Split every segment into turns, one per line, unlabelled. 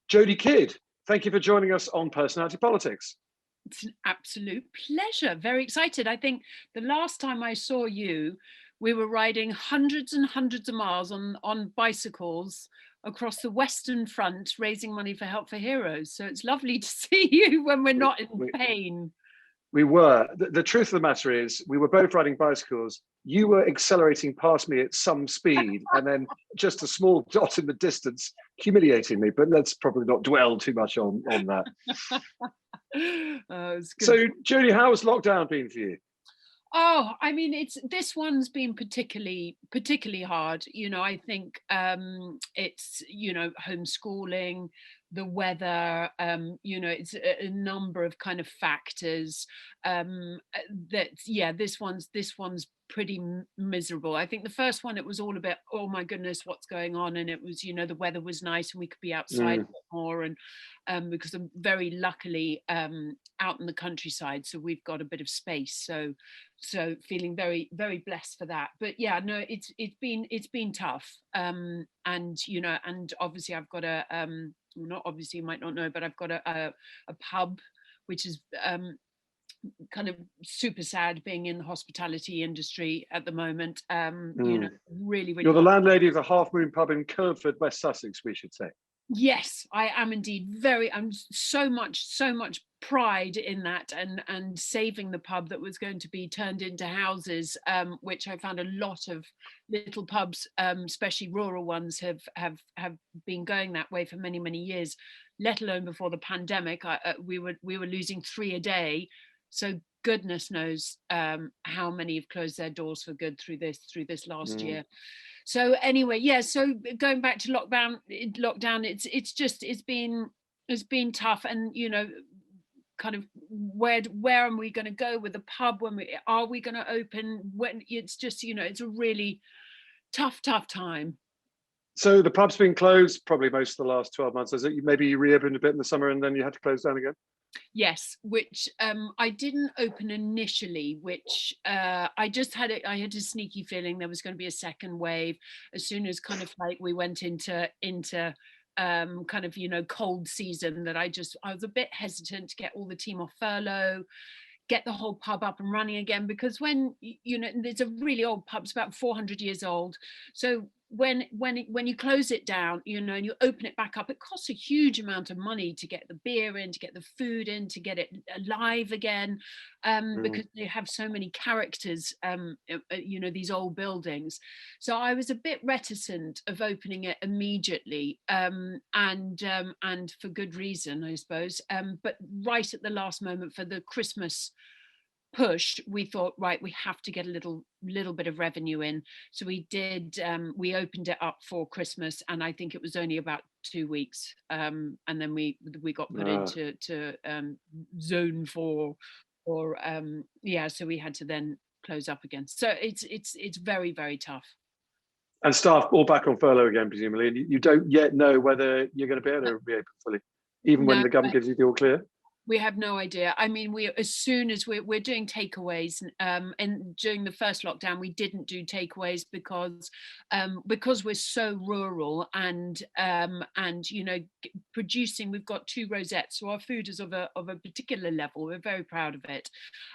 Jodie Kidd, thank you for joining us on Personality Politics.
It's an absolute pleasure. Very excited. I think the last time I saw you, we were riding hundreds and hundreds of miles on bicycles across the Western Front, raising money for Help for Heroes. So it's lovely to see you when we're not in pain.
We were. The truth of the matter is, we were both riding bicycles. You were accelerating past me at some speed, and then just a small dot in the distance, humiliating me. But let's probably not dwell too much on that. So, Jodie, how has lockdown been for you?
Oh, I mean, this one's been particularly hard. I think it's homeschooling, the weather, it's a number of kind of factors this one's pretty miserable. I think the first one, it was all a bit, oh my goodness, what's going on? And it was, the weather was nice and we could be outside a bit more, and because I'm very luckily out in the countryside, so we've got a bit of space, so feeling very, very blessed for that. But yeah, no, it's been tough, and obviously I've got not obviously, you might not know, but I've got a pub, which is kind of super sad being in the hospitality industry at the moment. Really, really.
You're the landlady of the Half Moon pub in Kernford, West Sussex, we should say.
Yes, I am indeed. I'm so much pride in that, and saving the pub that was going to be turned into houses, which I found a lot of little pubs, especially rural ones, have been going that way for many, many years, let alone before the pandemic. We were losing 3 a day. So goodness knows how many have closed their doors for good through this last year. So anyway, yeah. So going back to lockdown, it's been tough, and kind of where are we going to go with the pub? Are we going to open? When it's just it's a really tough time.
So the pub's been closed probably most of the last 12 months. Is it? Maybe you reopened a bit in the summer and then you had to close down again?
Yes, which I didn't open initially, which I just had I had a sneaky feeling there was going to be a second wave as soon as kind of like we went into kind of cold season, that I was a bit hesitant to get all the team off furlough, get the whole pub up and running again, because when there's a really old pub, it's about 400 years old, so when you close it down, and you open it back up, it costs a huge amount of money to get the beer in, to get the food in, to get it alive again, because they have so many characters, these old buildings. So I was a bit reticent of opening it immediately, and for good reason, I suppose. But right at the last moment, for the Christmas push, we thought, right, we have to get a little bit of revenue in. So we did. We opened it up for Christmas, and I think it was only about 2 weeks, and then we got put into zone 4, or so we had to then close up again. So it's very, very tough.
And staff all back on furlough again, presumably, and you don't yet know whether you're going to be able to reopen fully, even when the government gives you the all clear.
We have no idea. I mean, as soon as we're doing takeaways, and during the first lockdown, we didn't do takeaways because we're so rural, and producing. We've got 2 rosettes, so our food is of a particular level. We're very proud of it,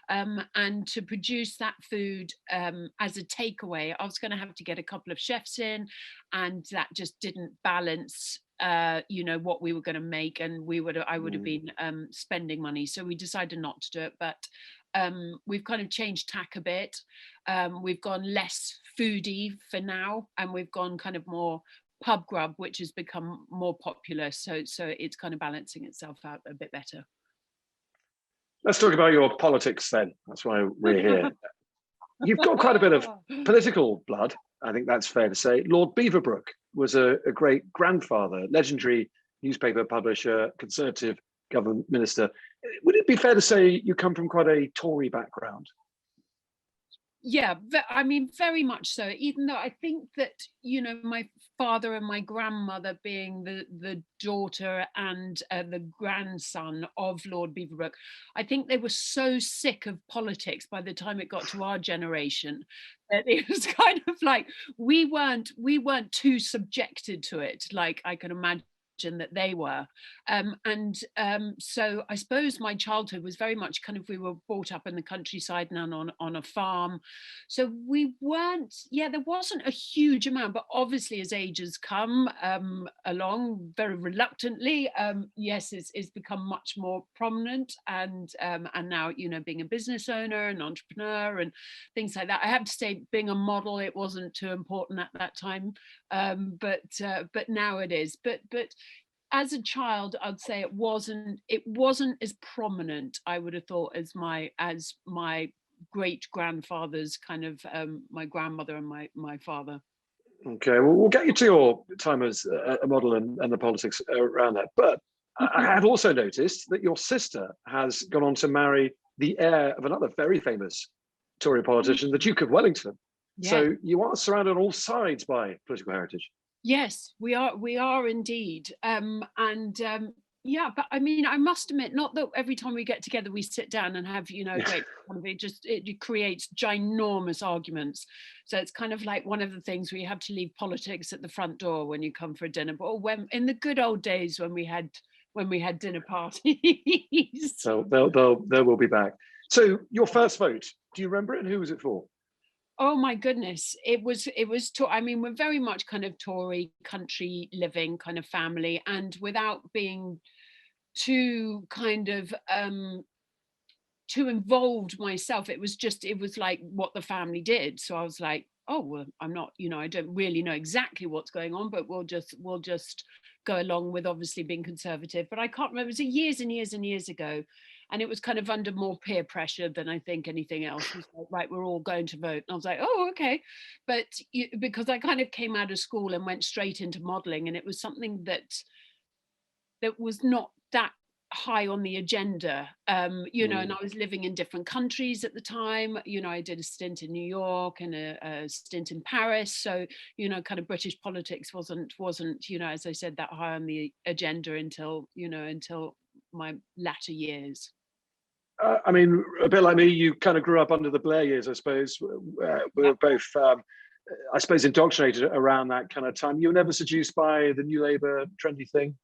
and to produce that food as a takeaway, I was going to have to get a couple of chefs in, and that just didn't balance what we were going to make, and I would have been spending money, so we decided not to do it. But we've kind of changed tack a bit. We've gone less foodie for now, and we've gone kind of more pub grub, which has become more popular, so it's kind of balancing itself out a bit better.
Let's talk about your politics then. That's why we're here. You've got quite a bit of political blood, I think that's fair to say. Lord Beaverbrook was a great grandfather, legendary newspaper publisher, Conservative government minister. Would it be fair to say you come from quite a Tory background?
Yeah, I mean, very much so. Even though I think that, my father and my grandmother, being the daughter and the grandson of Lord Beaverbrook, I think they were so sick of politics by the time it got to our generation that it was kind of like we weren't too subjected to it, like I can imagine that they were. So I suppose my childhood was very much kind of, we were brought up in the countryside and on a farm. So we weren't, there wasn't a huge amount, but obviously as age has come along very reluctantly, yes, it's become much more prominent. And now, being a business owner and entrepreneur and things like that, I have to say, being a model, it wasn't too important at that time. But now it is. But as a child, I'd say it wasn't as prominent, I would have thought, as my great grandfather's kind of my grandmother and my father.
Okay, well, we'll get you to your time as a model and the politics around that. But I have also noticed that your sister has gone on to marry the heir of another very famous Tory politician, the Duke of Wellington.
Yeah.
So you are surrounded on all sides by political heritage.
Yes, we are indeed. But I mean, I must admit, not that every time we get together we sit down and have, a great it creates ginormous arguments. So it's kind of like one of the things where you have to leave politics at the front door when you come for a dinner. But when in the good old days when we had dinner parties.
So they will be back. So your first vote, do you remember it, and who was it for?
Oh my goodness, it was I mean, we're very much kind of Tory country living kind of family, and without being too kind of too involved myself, it was like what the family did. So I was like, oh well, I'm not, I don't really know exactly what's going on, but we'll just go along with obviously being conservative. But I can't remember, it was years and years and years ago. And it was kind of under more peer pressure than I think anything else. It was like, right, we're all going to vote. And I was like, oh, okay. But because I kind of came out of school and went straight into modeling, and it was something that was not that high on the agenda, and I was living in different countries at the time. I did a stint in New York and a stint in Paris. So, kind of British politics wasn't, as I said, that high on the agenda until my latter years.
I mean, a bit like me, you kind of grew up under the Blair years, I suppose. We were both, I suppose, indoctrinated around that kind of time. You were never seduced by the New Labour trendy thing,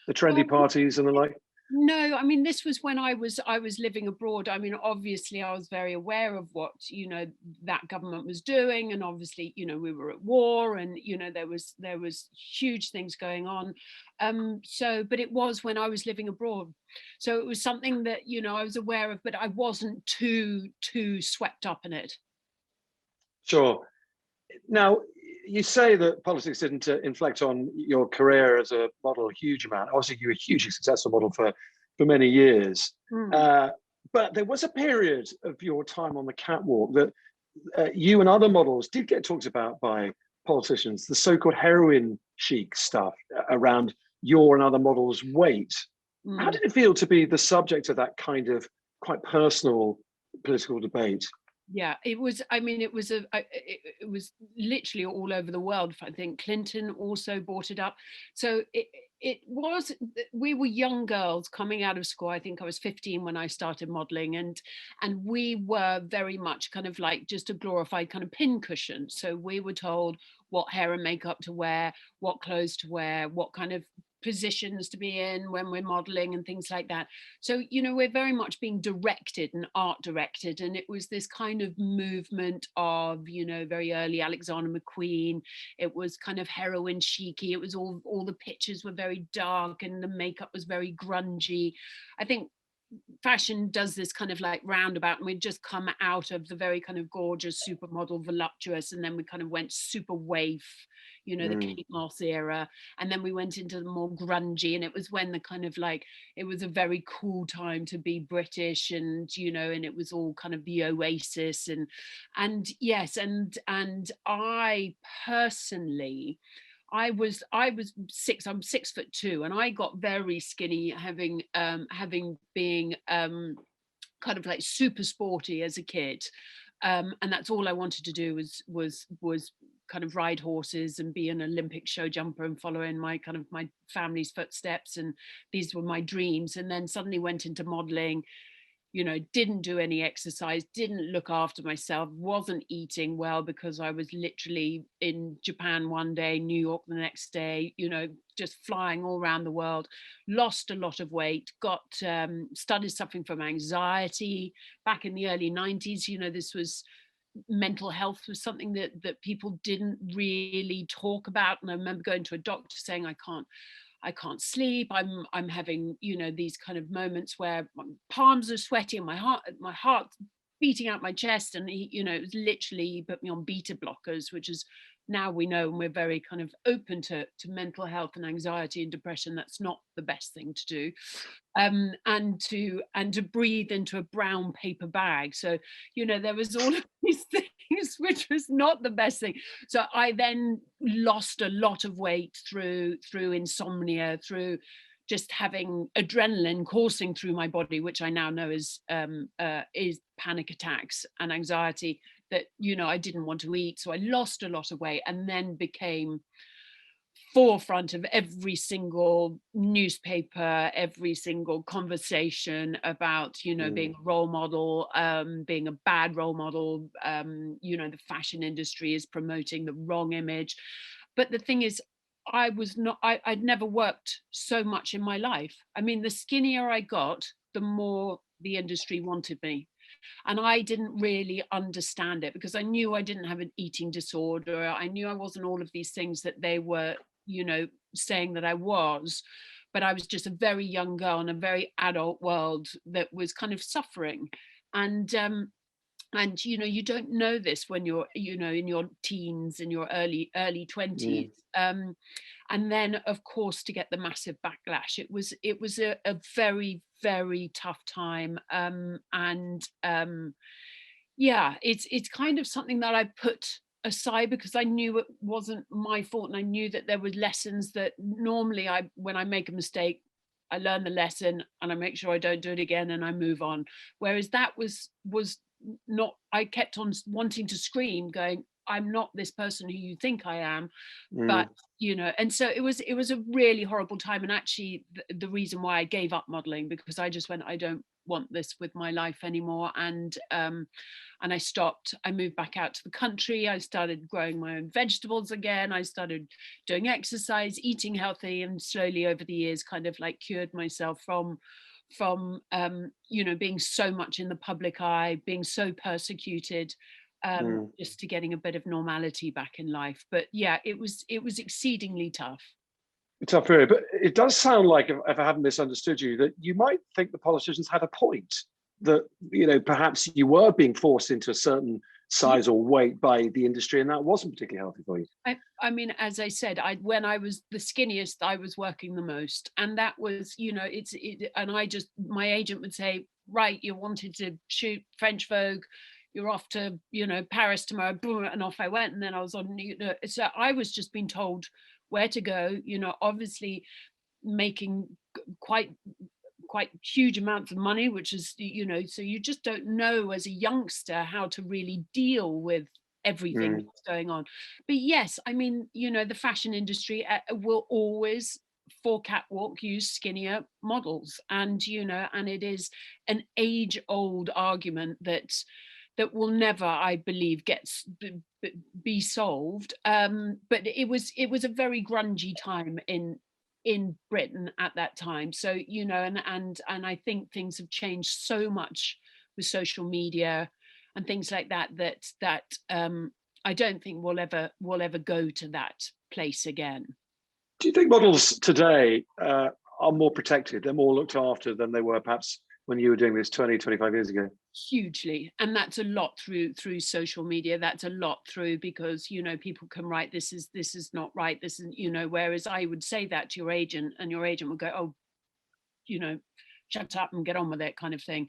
the trendy parties and the like?
No, I mean, this was when I was living abroad. I mean, obviously I was very aware of what, that government was doing. And obviously, we were at war, and, there was huge things going on. But it was when I was living abroad. So it was something that, I was aware of, but I wasn't too swept up in it.
Sure. Now, you say that politics didn't inflect on your career as a model a huge amount. Obviously, you were a hugely successful model for many years. But there was a period of your time on the catwalk that you and other models did get talked about by politicians, the so-called heroin chic stuff around your and other models' weight. How did it feel to be the subject of that kind of quite personal political debate?
Yeah, it was. I mean, it was literally all over the world. I think Clinton also brought it up. So it was. We were young girls coming out of school. I think I was 15 when I started modeling, and we were very much kind of like just a glorified kind of pincushion. So we were told what hair and makeup to wear, what clothes to wear, what kind of positions to be in when we're modeling and things like that. So, we're very much being directed and art directed. And it was this kind of movement of, very early Alexander McQueen. It was kind of heroin chicy. It was all the pictures were very dark and the makeup was very grungy. I think fashion does this kind of like roundabout, and we'd just come out of the very kind of gorgeous supermodel voluptuous, and then we kind of went super waif, the Kate Moss era, and then we went into the more grungy, and it was when the kind of like, it was a very cool time to be British, and and it was all kind of the Oasis, and yes, and I personally, I'm 6'2", and I got very skinny having being kind of like super sporty as a kid, and that's all I wanted to do was kind of ride horses and be an Olympic show jumper and follow in my family's footsteps, and these were my dreams. And then suddenly went into modeling, didn't do any exercise, didn't look after myself, wasn't eating well because I was literally in Japan one day, New York the next day, just flying all around the world, lost a lot of weight, started suffering from anxiety back in the early 90s. This was mental health was something that people didn't really talk about. And I remember going to a doctor saying, I can't sleep. I'm having, these kind of moments where my palms are sweaty and my heart's beating out my chest. And it was literally, he put me on beta blockers, which is, now we know, and we're very kind of open to mental health and anxiety and depression. That's not the best thing to do. And to breathe into a brown paper bag. So, there was all of these things, which was not the best thing. So I then lost a lot of weight through insomnia, through just having adrenaline coursing through my body, which I now know is panic attacks and anxiety that, I didn't want to eat. So I lost a lot of weight and then became forefront of every single newspaper, every single conversation about, being a role model, being a bad role model. The fashion industry is promoting the wrong image. But the thing is, I'd never worked so much in my life. I mean, the skinnier I got, the more the industry wanted me. And I didn't really understand it because I knew I didn't have an eating disorder. I knew I wasn't all of these things that they were, saying that I was. But I was just a very young girl in a very adult world that was kind of suffering. And you don't know this when you're in your teens, in your early 20s. And then of course to get the massive backlash, it was a very, very tough time. It's kind of something that I put aside because I knew it wasn't my fault, and I knew that there were lessons that normally when I make a mistake, I learn the lesson and I make sure I don't do it again and I move on. Whereas that was not, I kept on wanting to scream, going, I'm not this person who you think I am. But and so it was a really horrible time. And actually the reason why I gave up modeling, because I just went, I don't want this with my life anymore. And I stopped. I moved back out to the country. I started growing my own vegetables again. I started doing exercise, eating healthy, and slowly over the years kind of like cured myself from being so much in the public eye, being so persecuted, just to getting a bit of normality back in life. But yeah, it was exceedingly tough.
Tough period, but it does sound like, if I haven't misunderstood you, that you might think the politicians had a point, that perhaps you were being forced into a certain size or weight by the industry, and that wasn't particularly healthy for you.
I mean, as I said, when I was the skinniest, I was working the most, and that was, and my agent would say, right, you wanted to shoot French Vogue, you're off to, Paris tomorrow, boom, and off I went. And then I was on, so I was just being told where to go, obviously making quite huge amounts of money, which is, so you just don't know as a youngster how to really deal with everything that's going on. But yes, I mean, the fashion industry will always, for catwalk, use skinnier models, and and it is an age-old argument that will never, I believe, be solved. But it was a very grungy time in Britain at that time. So and I think things have changed so much with social media and things like that I don't think we'll ever go to that place again.
Do you think models today are more protected, they're more looked after than they were perhaps when you were doing this 20-25 years ago?
Hugely. And that's a lot through social media. That's a lot through, because people can write, this is not right, this is, whereas I would say that to your agent, and your agent would go, oh, shut up and get on with it, kind of thing.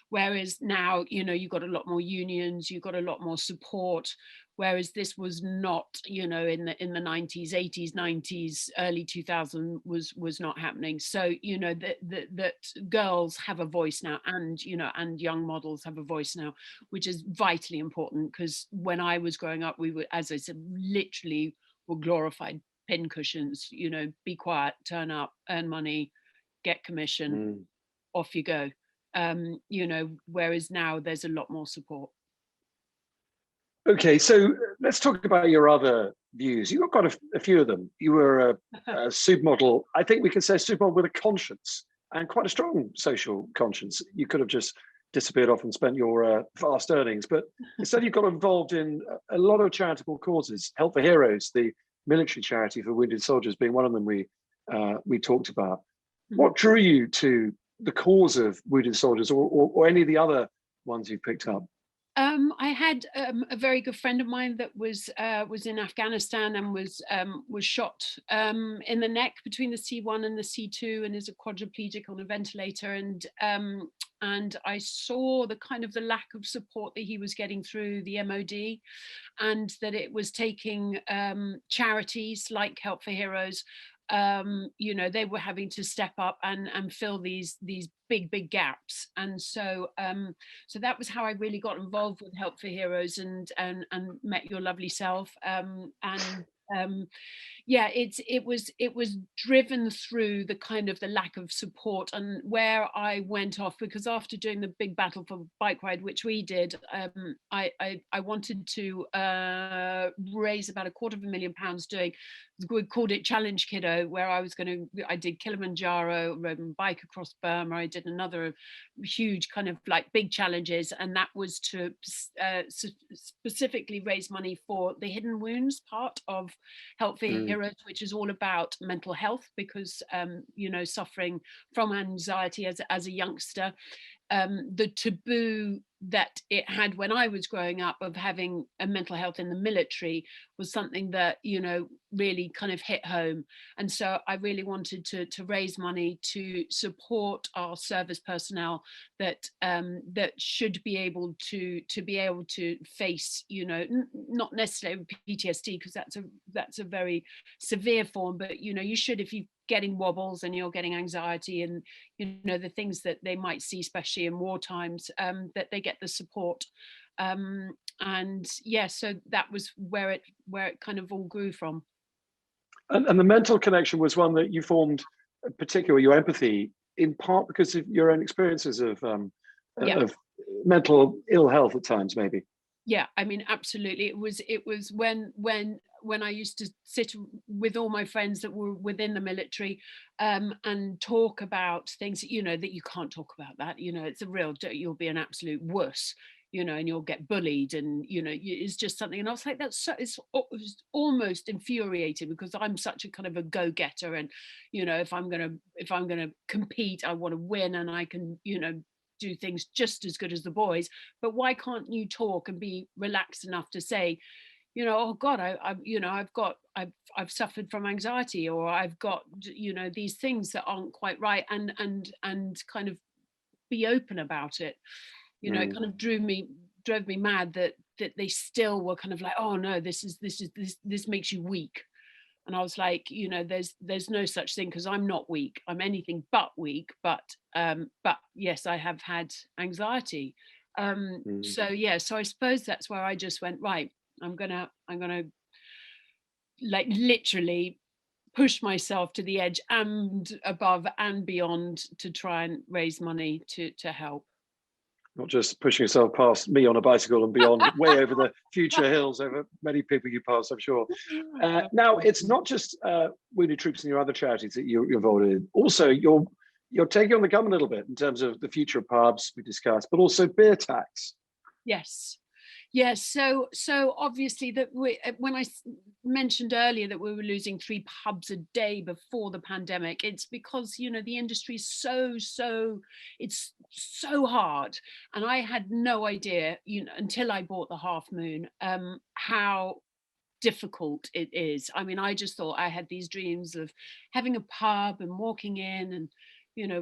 Whereas now, you've got a lot more unions, you've got a lot more support, whereas this was not, in the 90s, 80s, 90s, early 2000 was not happening. So that girls have a voice now, and and young models have a voice now, which is vitally important, because when I was growing up, we were, as I said, literally were glorified pincushions. Be quiet, turn up, earn money, get commission, off you go. whereas now there's a lot more support.
Okay, so let's talk about your other views. You've got quite a few of them. You were a supermodel. I think we can say supermodel with a conscience and quite a strong social conscience. You could have just disappeared off and spent your vast earnings, but instead you got involved in a lot of charitable causes. Help for Heroes, the military charity for wounded soldiers, being one of them we talked about. What drew you to the cause of wounded soldiers, or any of the other ones you picked up?
I had a very good friend of mine that was in Afghanistan and was shot in the neck between the C1 and the C2, and is a quadriplegic on a ventilator. And I saw the lack of support that he was getting through the MOD, and that it was taking charities like Help for Heroes. They were having to step up and fill these big gaps, and so that was how I really got involved with Help for Heroes and met your lovely self, it was driven through the lack of support, and where I went off, because after doing the big battle for bike ride, which we did, I wanted to raise about £250,000 doing, we called it Challenge Kiddo, where I did Kilimanjaro, rode my bike across Burma, I did another huge big challenges, and that was to specifically raise money for the hidden wounds part of Help for Heroes, which is all about mental health, because suffering from anxiety as a youngster, the taboo that it had when I was growing up of having a mental health in the military was something that really hit home. And so I really wanted to raise money to support our service personnel that should be able to face not necessarily PTSD, because that's a very severe form, but you should, if you're getting wobbles and you're getting anxiety and the things that they might see, especially in war times, that they get the support. So that was where it all grew from.
And the mental connection was one that you formed, particularly your empathy, in part because of your own experiences of mental ill health at times, maybe.
Yeah, I mean, absolutely. It was when I used to sit with all my friends that were within the military, and talk about things that you can't talk about that. It's a real, you'll be an absolute wuss, and you'll get bullied, and it's just something. And I was like, it's almost infuriating, because I'm such a go-getter, and if I'm gonna compete, I want to win, and I can do things just as good as the boys. But why can't you talk and be relaxed enough to say, oh God, I've suffered from anxiety, or I've got these things that aren't quite right, and be open about it. It drove me mad that they still were like, oh no, this makes you weak. And I was like, there's no such thing, because I'm not weak. I'm anything but weak. But yes, I have had anxiety. So I suppose that's where I just went, right, I'm gonna literally push myself to the edge and above and beyond to try and raise money to help.
Not just pushing yourself past me on a bicycle and beyond, way over the future hills, over many people you pass, I'm sure. Now, it's not just wounded troops and your other charities that you're involved in. Also, you're taking on the gum a little bit in terms of the future of pubs we discussed, but also beer tax.
Yes. So obviously that when I mentioned earlier that we were losing 3 pubs a day before the pandemic, it's because the industry is it's so hard, and I had no idea until I bought the Half Moon how difficult it is. I mean, I just thought I had these dreams of having a pub and walking in and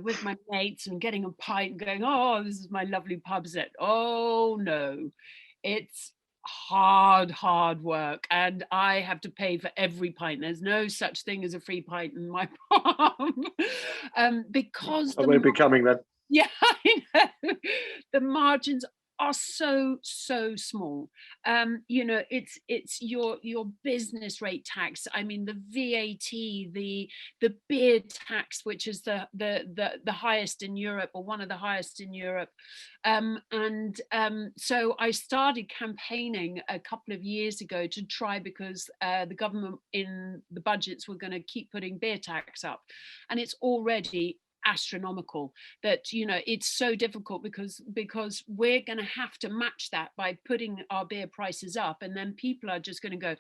with my mates and getting a pint and going, oh, this is my lovely pub set. Oh no, it's hard work, and I have to pay for every pint. There's no such thing as a free pint in my pub. Because
I won't be coming then.
Yeah, I know. The margins are so small. It's your business rate tax. I mean, the VAT, the beer tax, which is the highest in Europe, or one of the highest in Europe. So I started campaigning a couple of years ago to try, because the government in the budgets were going to keep putting beer tax up, and it's already astronomical. That it's so difficult, because we're going to have to match that by putting our beer prices up, and then people are just going to go,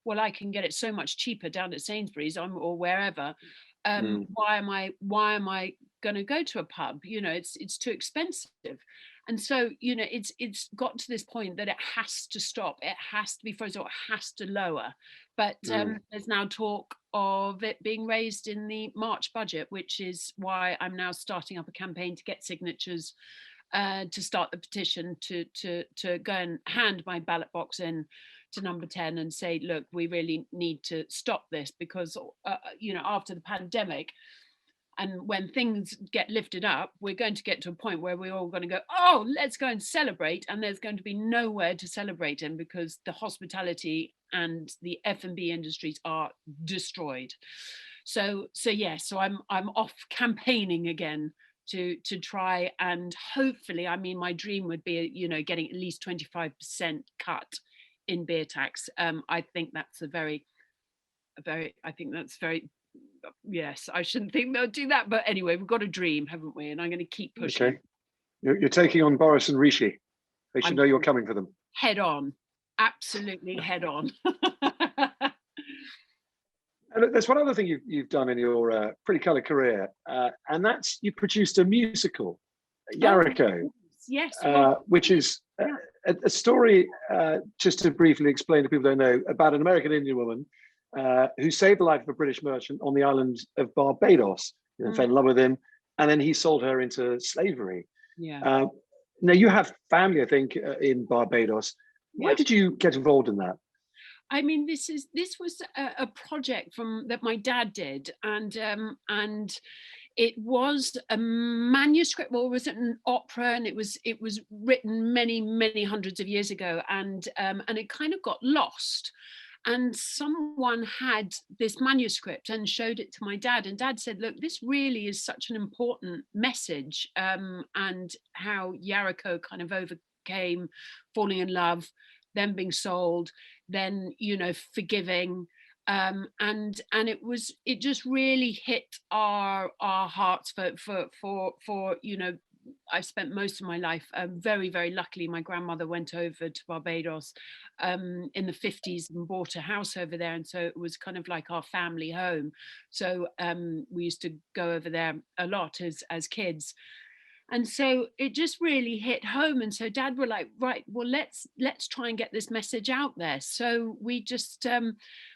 well, I can get it so much cheaper down at Sainsbury's or wherever. Why am I going to go to a pub? It's too expensive. And so it's got to this point that it has to stop. It has to be frozen, or it has to lower. But there's now talk of it being raised in the March budget, which is why I'm now starting up a campaign to get signatures, to start the petition to go and hand my ballot box in to number 10 and say, look, we really need to stop this, because after the pandemic, and when things get lifted up, we're going to get to a point where we're all going to go, oh, let's go and celebrate. And there's going to be nowhere to celebrate in, because the hospitality and the F&B industries are destroyed. So I'm off campaigning again to try, and hopefully, I mean, my dream would be, getting at least 25% cut in beer tax. I think that's very, yes, I shouldn't think they'll do that, but anyway, we've got a dream, haven't we? And I'm going to keep pushing.
Okay, you're taking on Boris and Rishi. They should know you're coming for them.
Head on, absolutely head on.
And there's one other thing you've done in your pretty colour career, and that's you produced a musical, Yarrico.
Yes,
which is a story, just to briefly explain to people who don't know, about an American Indian woman who saved the life of a British merchant on the island of Barbados, and fell in love with him, and then he sold her into slavery.
Yeah.
Now you have family, I think, in Barbados. Why did you get involved in that?
I mean, this was a project that my dad did, and it was a manuscript, or was it an opera? And it was written many hundreds of years ago, and it kind of got lost. And someone had this manuscript and showed it to my dad, and Dad said, look, this really is such an important message, and how Yarrico kind of overcame falling in love, then being sold, then forgiving, and it just really hit our hearts for I spent most of my life, very, very luckily, my grandmother went over to Barbados in the 50s and bought a house over there. And so it was kind of like our family home. So we used to go over there a lot as kids. And so it just really hit home. And so Dad were like, right, well, let's try and get this message out there. So we just,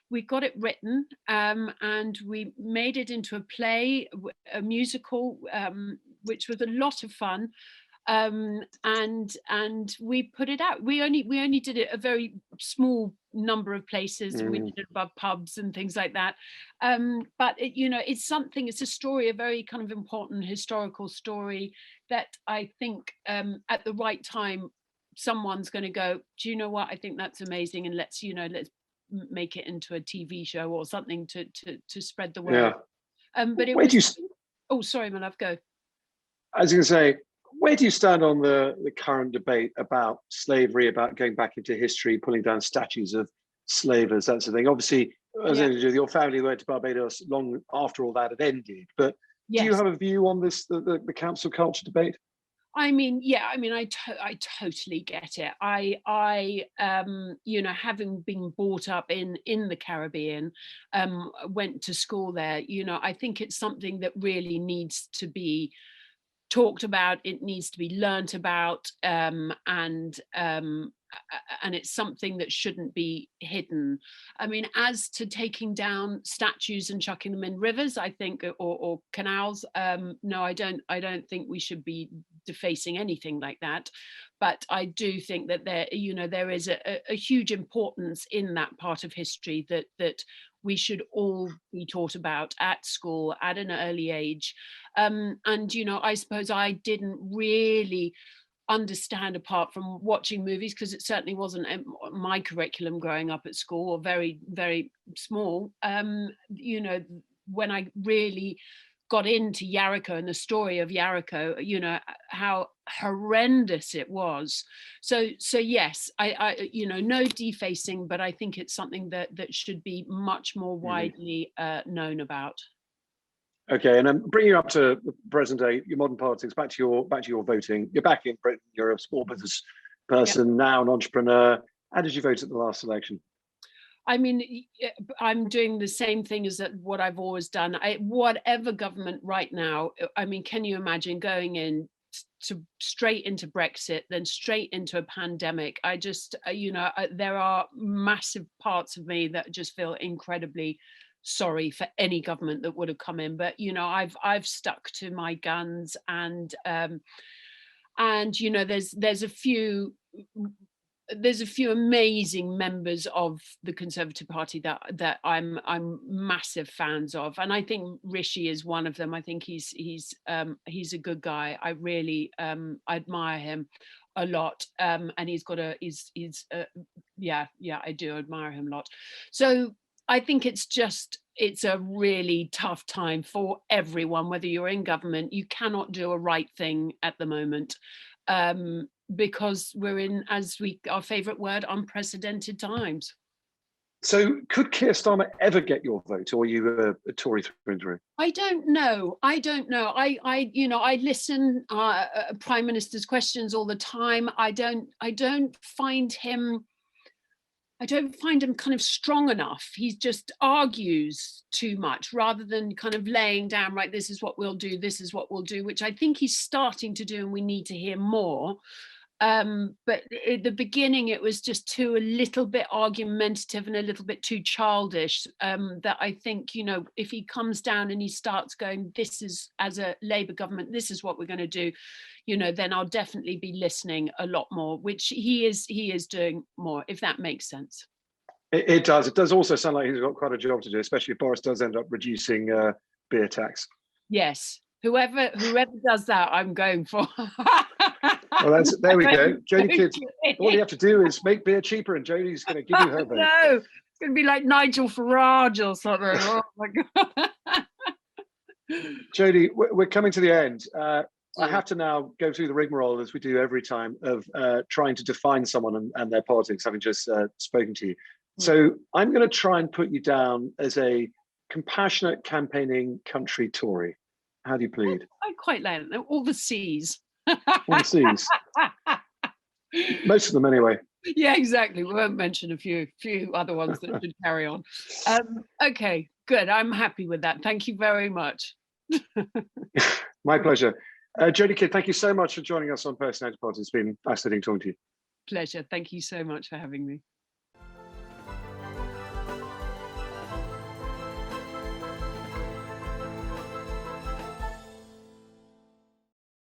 we got it written, and we made it into a play, a musical, which was a lot of fun. And we put it out. We only did it a very small number of places. We did it above pubs and things like that. But it's a story, a very kind of important historical story that I think at the right time, someone's going to go, do you know what? I think that's amazing, and let's make it into a TV show or something to spread the word. But it was. Oh, sorry, my love. Go.
I was going to say, where do you stand on the current debate about slavery, about going back into history, pulling down statues of slavers, that sort of thing? Obviously, your family went to Barbados long after all that had ended. But do you have a view on this, the cancel culture debate?
I mean, I totally get it. I having been brought up in the Caribbean, went to school there. I think it's something that really needs to be talked about. It needs to be learnt about, and it's something that shouldn't be hidden. I mean, as to taking down statues and chucking them in rivers, I think, or canals, no, I don't think we should be defacing anything like that. But I do think that there is a huge importance in that part of history that we should all be taught about at school at an early age. And I suppose I didn't really understand apart from watching movies, because it certainly wasn't my curriculum growing up at school, or very, very small. You know, when I really got into Yarrico and the story of Yarrico, you know, how horrendous it was. So yes, I you know, no defacing, but I think it's something that should be much more widely known about.
Okay, and bringing you up to the present day, your modern politics, back to your voting. You're back in Britain. You're a small business person, now an entrepreneur. How did you vote at the last election?
I mean, I'm doing the same thing as what I've always done. Whatever government right now, I mean, can you imagine going in to straight into Brexit, then straight into a pandemic? I just, you know, there are massive parts of me that just feel incredibly sorry for any government that would have come in. But, you know, I've stuck to my guns, and you know, there's a few amazing members of the Conservative Party that I'm massive fans of, and I think Rishi is one of them. I think he's a good guy. I really admire him a lot, and he's yeah, I do admire him a lot. So I think it's a really tough time for everyone, whether you're in government. You cannot do a right thing at the moment, because we're in, our favorite word, unprecedented times.
So could Keir Starmer ever get your vote, or are you a Tory through and through?
I don't know. You know, I listen Prime Minister's questions all the time. I don't find him kind of strong enough. He just argues too much rather than kind of laying down, right, this is what we'll do, this is what we'll do, which I think he's starting to do, and we need to hear more. But at the beginning, it was just a little bit argumentative and a little bit too childish, that I think, you know, if he comes down and he starts going, this is, as a Labour government, this is what we're going to do, you know, then I'll definitely be listening a lot more, which he is doing more, if that makes sense.
It does. It does also sound like he's got quite a job to do, especially if Boris does end up reducing beer tax.
Yes, whoever does that, I'm going for.
Well, there we go. Jodie Kidd, all you have to do is make beer cheaper, and Jodie's going to give you her vote.
No, it's going to be like Nigel Farage or something. Oh my God.
Jodie, we're coming to the end. I have to now go through the rigmarole, as we do every time, of trying to define someone and their politics, having just spoken to you. So I'm going to try and put you down as a compassionate, campaigning country Tory. How do you plead?
I quite like it. All the C's.
All the C's. Most of them, anyway.
Yeah, exactly. We won't mention a few other ones that should carry on. Okay, good. I'm happy with that. Thank you very much.
My pleasure. Jodie Kidd, thank you so much for joining us on Personality Politics. It's been fascinating talking to you.
Pleasure. Thank you so much for having me.